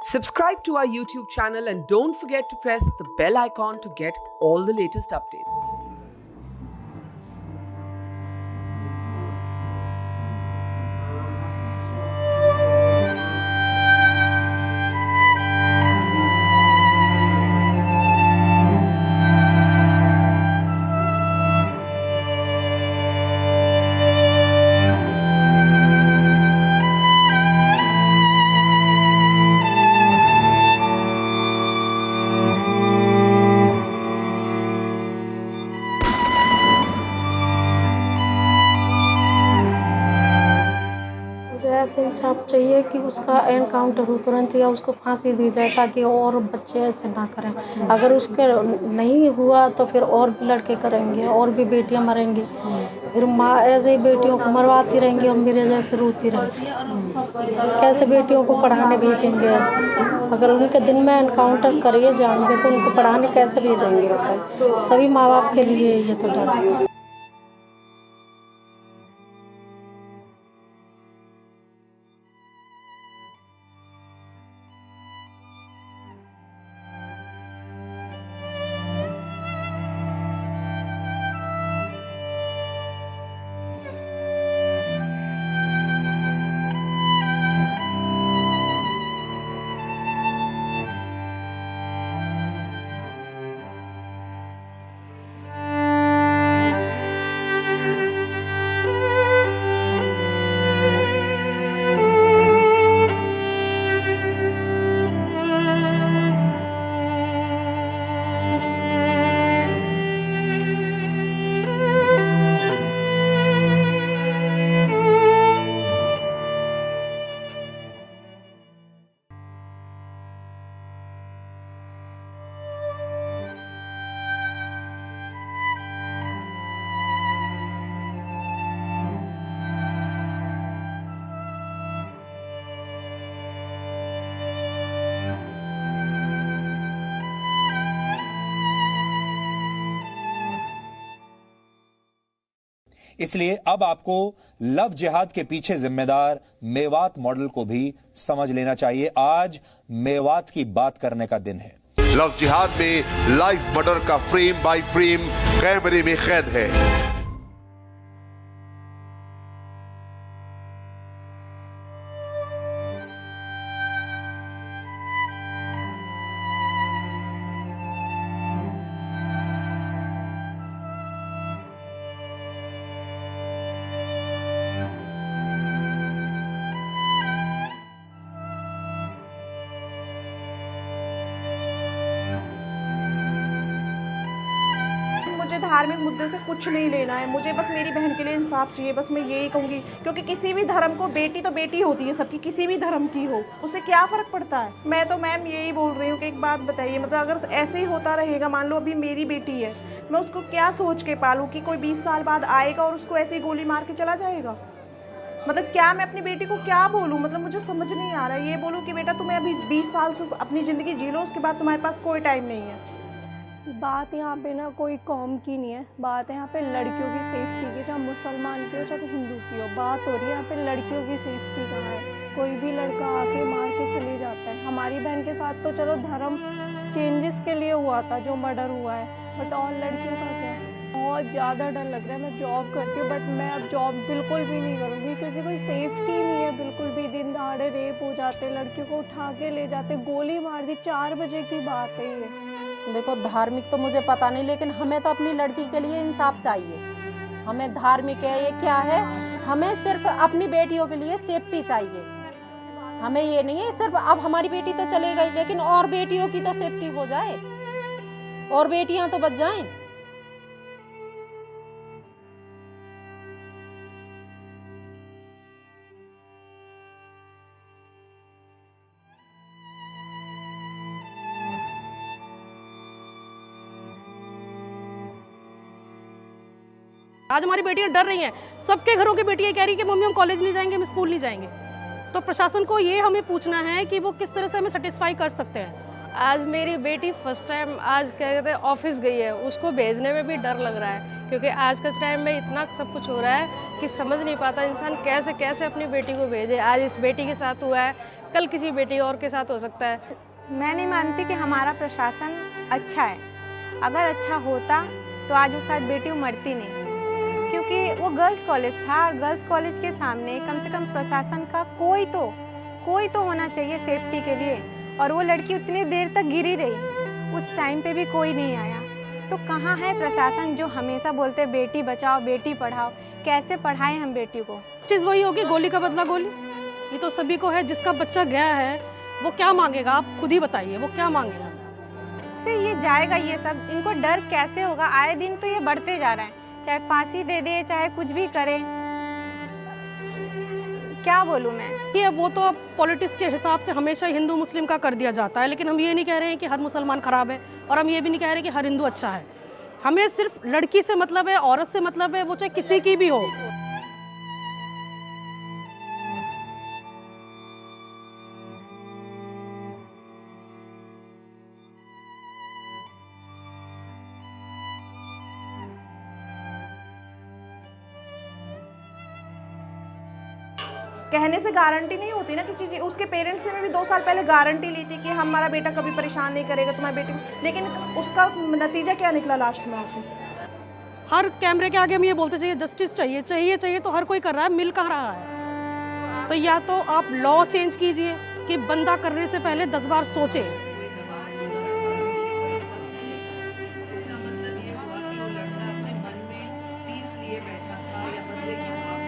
Subscribe to our YouTube channel and don't forget to press the bell icon to get all the latest updates. मुझे ऐसे इंसाफ चाहिए कि उसका encounter हो तुरंत या उसको फांसी दी जाए ताकि और बच्चे ऐसे ना करें। अगर उसके नहीं हुआ तो फिर और भी लड़के करेंगे और भी बेटियां मरेंगी, फिर माँ ऐसे ही बेटियों को मरवाती रहेंगी और मेरे जैसे रोती रहेंगी। कैसे बेटियों को पढ़ाने भेजेंगे ऐसे? अगर उनके दिन में एनकाउंटर करिए जाएंगे तो उनको पढ़ाने कैसे भेजेंगे? सभी माँ बाप के लिए ये तो डर है। इसलिए अब आपको लव जिहाद के पीछे जिम्मेदार मेवात मॉडल को भी समझ लेना चाहिए। आज मेवात की बात करने का दिन है। लव जिहाद में लाइव मर्डर का फ्रेम बाय फ्रेम कैमरे में कैद है। मुझे धार्मिक मुद्दे से कुछ नहीं लेना है, मुझे बस मेरी बहन के लिए इंसाफ चाहिए। बस मैं यही कहूँगी, क्योंकि किसी भी धर्म को बेटी तो बेटी होती है सबकी, किसी भी धर्म की हो, उससे क्या फ़र्क पड़ता है। मैं तो मैम यही बोल रही हूँ कि एक बात बताइए, मतलब अगर ऐसे ही होता रहेगा, मान लो अभी मेरी बेटी है, मैं उसको क्या सोच के पालूँ कि कोई 20 साल बाद आएगा और उसको ऐसे ही गोली मार के चला जाएगा। मतलब क्या मैं अपनी बेटी को क्या बोलूँ? मतलब मुझे समझ नहीं आ रहा है। ये बोलूँ कि बेटा तुम्हें अभी 20 साल से अपनी ज़िंदगी जी लो, उसके बाद तुम्हारे पास कोई टाइम नहीं है। बात यहाँ पे ना कोई कौम की नहीं है, बात है यहाँ पे लड़कियों की सेफ्टी की, चाहे मुसलमान की हो चाहे हिंदू की हो। बात हो रही है यहाँ पे लड़कियों की सेफ्टी का है। कोई भी लड़का आके मार के चले जाता है। हमारी बहन के साथ तो चलो धर्म चेंजेस के लिए हुआ था जो मर्डर हुआ है, बट और लड़कियों का क्या है? बहुत ज़्यादा डर लग रहा है। मैं जॉब करती हूँ बट मैं अब जॉब बिल्कुल भी नहीं करूँगी, क्योंकि कोई सेफ्टी नहीं है बिल्कुल भी। दिन दहाड़े रेप हो जाते, लड़कियों को उठा के ले जाते, गोली मार दी। 4 बजे की बात है ये। देखो, धार्मिक तो मुझे पता नहीं, लेकिन हमें तो अपनी लड़की के लिए इंसाफ चाहिए। हमें धार्मिक है ये क्या है, हमें सिर्फ अपनी बेटियों के लिए सेफ्टी चाहिए। हमें ये नहीं है सिर्फ अब हमारी बेटी तो चले गई, लेकिन और बेटियों की तो सेफ्टी हो जाए और बेटियां तो बच जाएं। आज हमारी बेटियां डर रही हैं, सबके घरों की बेटियां कह रही कि मम्मी हम कॉलेज नहीं जाएंगे, हम स्कूल नहीं जाएंगे। तो प्रशासन को ये हमें पूछना है कि वो किस तरह से हमें सेटिस्फाई कर सकते हैं। आज मेरी बेटी फर्स्ट टाइम आज क्या कहते हैं ऑफिस गई है, उसको भेजने में भी डर लग रहा है क्योंकि आज के टाइम में इतना सब कुछ हो रहा है कि समझ नहीं पाता इंसान कैसे कैसे अपनी बेटी को भेजे। आज इस बेटी के साथ हुआ है, कल किसी बेटी और के साथ हो सकता है। मैं नहीं मानती कि हमारा प्रशासन अच्छा है। अगर अच्छा होता तो आज वो शायद बेटी मरती नहीं, क्योंकि वो गर्ल्स कॉलेज था और गर्ल्स कॉलेज के सामने कम से कम प्रशासन का कोई तो होना चाहिए सेफ्टी के लिए। और वो लड़की उतनी देर तक गिरी रही, उस टाइम पे भी कोई नहीं आया। तो कहाँ है प्रशासन जो हमेशा बोलते बेटी बचाओ बेटी पढ़ाओ? कैसे पढ़ाएं हम बेटी को? चीज़ वही होगी, गोली का बदला गोली। ये तो सभी को है। जिसका बच्चा गया है वो क्या मांगेगा? आप खुद ही बताइए, वो क्या मांगेगा? से ये जाएगा, ये सब इनको डर कैसे होगा? आए दिन तो ये बढ़ते जा रहा है, चाहे फांसी दे दे चाहे कुछ भी करे। क्या बोलूँ मैं? ये वो तो पॉलिटिक्स के हिसाब से हमेशा हिंदू मुस्लिम का कर दिया जाता है, लेकिन हम ये नहीं कह रहे हैं कि हर मुसलमान खराब है और हम ये भी नहीं कह रहे कि हर हिंदू अच्छा है। हमें सिर्फ लड़की से मतलब है, औरत से मतलब है, वो चाहे किसी की भी हो। कहने से गारंटी नहीं होती ना किसी चीज़। उसके पेरेंट्स से मैं भी 2 साल पहले गारंटी ली थी कि हमारा बेटा कभी परेशान नहीं करेगा तुम्हारी बेटी, लेकिन उसका नतीजा क्या निकला लास्ट में आके? हर कैमरे के आगे हम ये बोलते चाहिए जस्टिस चाहिए चाहिए चाहिए, तो हर कोई कर रहा है, मिल कहाँ रहा है? तो या तो आप लॉ चेंज कीजिए कि बंदा करने से पहले 10 बार सोचे। इसका मतलब ये हुआ कि वो लड़का अपने मन में टीस लिए बैठा था या बदले की भावना